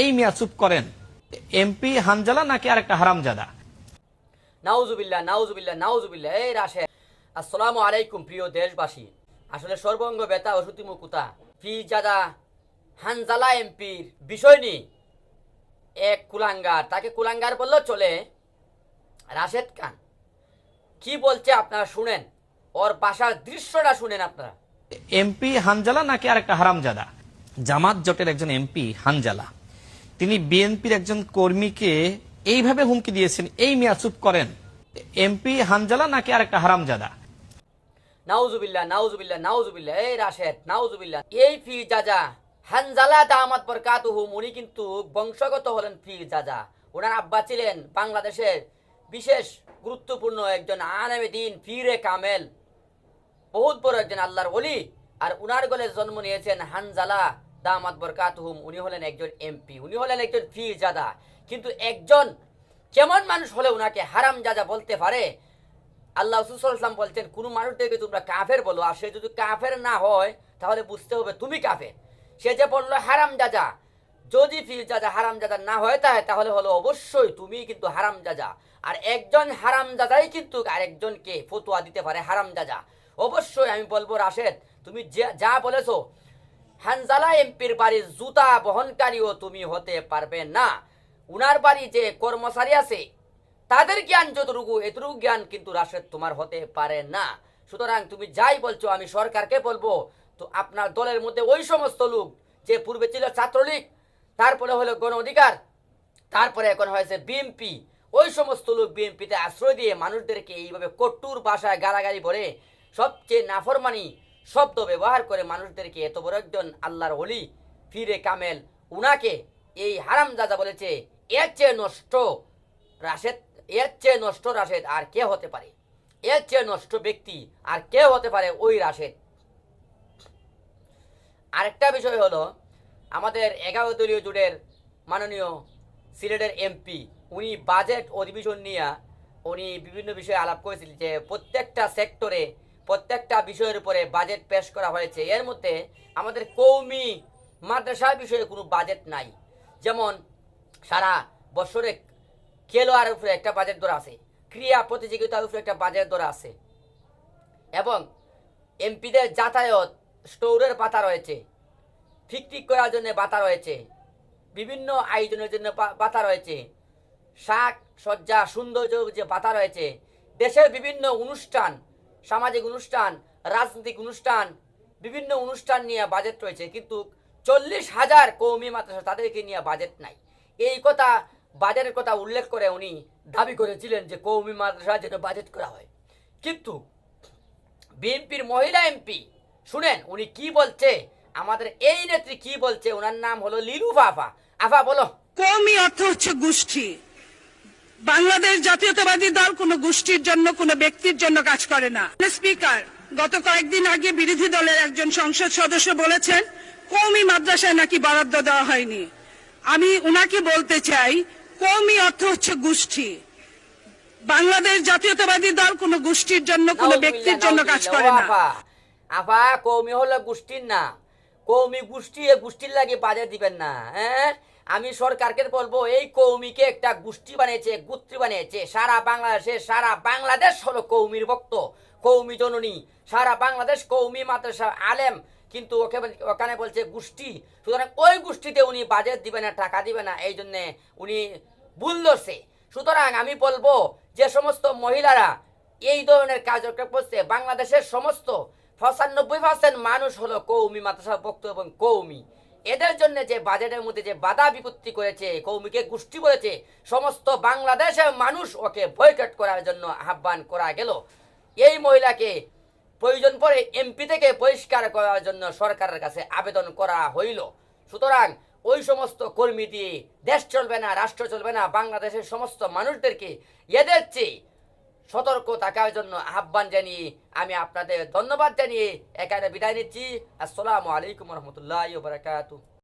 এই মিয়া চুপ করেন, এমপি হানজালা নাকি আরেকটা হারামজাদা? নাউজুবিল্লাহ নাউজুবিল্লাহ নাউজুবিল্লাহ। এই রাশেদ, আসসালামু আলাইকুম প্রিয় দেশবাসী। আসলে সর্বঙ্গ ব্যথা ওষুধি মুকুতা ফিরজাদা হানজালা এমপির বিষয় নিয়ে এক কুলাঙ্গার, তাকে কুলাঙ্গার বললেও চলে, রাশেদ খান কি বলছে আপনারা শুনেন, ওর বাসার দৃশ্যটা শুনেন আপনারা। এমপি হানজালা নাকি আরেকটা হারামজাদা? জামাত জোটের একজন এমপি হানজালা, তিনি বিএনপির একজন কর্মীকে এইভাবে হুমকি দিয়েছেন, এই মিয়া চুপ করেন, এমপি হানজালা নাকি আরেকটা হারামজাদা? নাউজুবিল্লাহ নাউজুবিল্লাহ নাউজুবিল্লাহ। এই রাশেদ, নাউজুবিল্লাহ। এই ফিরজাদা হানজালা দামাত বরকাতুহু, উনি কিন্তু বংশগত হলেন ফিরজাদা। ওনার আব্বা ছিলেন বাংলাদেশের বিশেষ গুরুত্বপূর্ণ একজন আলেমে দ্বীন, পীরে কামেল, বহুত বড় একজন আল্লাহর ওলি। আর উনার গলে জন্ম নিয়েছেন হানজালা দামাত বরকাতুহুম, উনি হলেন একজন এমপি, উনি হলেন একজন ফিরজাদা। কিন্তু একজন কেমন মানুষ হলে উনাকে হারামজাদা বলতে পারে? আল্লাহ রাসূল সাল্লাল্লাহু আলাইহি ওয়াসাল্লাম বলছেন, কোন মানুষদেরকে তোমরা কাফের বলো, আর সে যদি কাফের না হয় তাহলে বুঝতে হবে তুমি কাফের। সে যে বললো হারামজাদা, যদি ফিরজাদা হারামজাদা না হয় তাহলে হলো অবশ্যই তুমি কিন্তু হারামজাদা। আর একজন হারামজাদাই কিন্তু আরেকজনকে ফতোয়া দিতে পারে হারামজাদা। অবশ্যই আমি বলবো রাশেদ, তুমি যা বলেছো, হানজালা এমপির বাড়ির জুতা বহনকারীও তুমি হতে পারবে না। উনার বাড়ি যে কর্মচারী আছে তাদের জ্ঞান যতটুকু, এতটুকু জ্ঞান কিন্তু রাশেদ তোমার হতে পারে না। সুতরাং তুমি যাই বলছো, আমি সরকারকে বলবো, তো আপনার দলের মধ্যে ওই সমস্ত লোক যে পূর্বে ছিল ছাত্রলীগ, তারপরে হলো গণ অধিকার, তারপরে এখন হয়েছে বিএনপি, ওই সমস্ত লোক বিএনপিতে আশ্রয় দিয়ে মানুষদেরকে এইভাবে কটুর ভাষায় গালাগালি বলে, সবচেয়ে নাফরমানি শব্দ ব্যবহার করে মানুষদেরকে, এত বড় একজন আল্লাহর ওলি ফিরে কামেল, উনাকে এই হারামজাদা বলেছে। এর চেয়ে নষ্ট রাশেদ, এর চেয়ে নষ্ট রাশেদ আর কে হতে পারে? এর চেয়ে নষ্ট ব্যক্তি আর কে হতে পারে? ওই রাশেদ। আরেকটা বিষয় হলো, আমাদের 11 দলীয় জোটের মাননীয় সিলেটের এমপি, উনি বাজেট অধিবেশন নিয়ে উনি বিভিন্ন বিষয়ে আলাপ করেছিলেন যে প্রত্যেকটা সেক্টরে প্রত্যেকটা বিষয়ের উপরে বাজেট পেশ করা হয়েছে। এর মধ্যে আমাদের কওমি মাদ্রাসার বিষয়ে কোনো বাজেট নাই। যেমন সারা বছরে খেলোয়াড়ের উপরে একটা বাজেট ধরা আছে, ক্রীড়া প্রতিযোগিতার উপরে একটা বাজেট ধরা আছে, এবং এমপিদের যাতায়াত স্টোরের পাতা রয়েছে, পিকনিক করার জন্য বাতা রয়েছে, বিভিন্ন আয়োজনের জন্য বাতা রয়েছে, শাক সজ্জা সৌন্দর্য যে বাতা রয়েছে, দেশের বিভিন্ন অনুষ্ঠান, সামাজিক অনুষ্ঠান, রাজনৈতিক অনুষ্ঠান, বিভিন্ন অনুষ্ঠান নিয়ে বাজেট রয়েছে। কিন্তু 40,000 কওমি মাদ্রাসা, তাদেরকে নিয়ে বাজেট নাই। এই কথা, বাজেটের কথা উল্লেখ করে উনি দাবি করেছিলেন যে কওমি মাদ্রাসা যেন বাজেট করা হয়। কিন্তু বিএনপির মহিলা এমপি, শুনেন উনি কি বলছে, আমাদের এই নেত্রী কি বলছে, ওনার নাম হলো লিলুফা আফা। আফা বলো। কওমি অর্থ হচ্ছে গোষ্ঠী। বাংলাদেশ জাতীয়তাবাদী দল কোনো গোষ্ঠীর জন্য, কোনো ব্যক্তির জন্য কাজ করে না। স্পিকার গত কয়েকদিন আগে বিরোধী দলের একজন সংসদ সদস্য বলেছেন কওমি মাদ্রাসায় নাকি বরাদ্দ দেওয়া হয়নি। আমি উনাকে বলতে চাই, কওমি অর্থ হচ্ছে গোষ্ঠী। বাংলাদেশ জাতীয়তাবাদী দল কোনো গোষ্ঠীর জন্য, কোনো ব্যক্তির জন্য কাজ করে না। আফা, কওমি হলো গোষ্ঠীর না, কওমি গোষ্ঠী, এ গোষ্ঠীর লাগে বাজেট দিবেন না। হ্যাঁ, আমি সরকারকে বলবো, এই কওমিকে একটা গোষ্ঠী বানিয়েছে, গোত্রী বানিয়েছে। সারা বাংলাদেশ হলো কওমির ভক্ত, কওমি জননী, সারা বাংলাদেশ কওমি মাদ্রাসা আলেম, কিন্তু ওখানে বলছে গোষ্ঠী। সুতরাং ওই গোষ্ঠীতে উনি বাজেট দিবে না, টাকা দিবে না, এই জন্যে উনি ভুল ধরছে। সুতরাং আমি বলবো, যে সমস্ত মহিলারা এই ধরনের কার্যক্রম করছে, বাংলাদেশের সমস্ত 95% মানুষ হলো কওমি মাদ্রাসা ভক্ত এবং কওমি। এদের জন্য যে বাজেটের মধ্যে যে বাধা বিপত্তি করেছে, কওমিকে গোষ্ঠী বলেছে, সমস্ত বাংলাদেশের মানুষ ওকে বয়কট করার জন্য আহ্বান করা গেল। এই মহিলাকে প্রয়োজন পড়ে এমপি থেকে বহিষ্কার করার জন্য সরকারের কাছে আবেদন করা হইল। সুতরাং ওই সমস্ত কর্মী দিয়ে দেশ চলবে না, রাষ্ট্র চলবে না। বাংলাদেশের সমস্ত মানুষদেরকে এদের চেয়ে সতর্ক থাকার জন্য আহ্বান জানিয়ে আমি আপনাদের ধন্যবাদ জানিয়ে এখানে বিদায় নিচ্ছি। আসসালামু আলাইকুম রহমতুল্লাহি ওয়া বারাকাতুহু।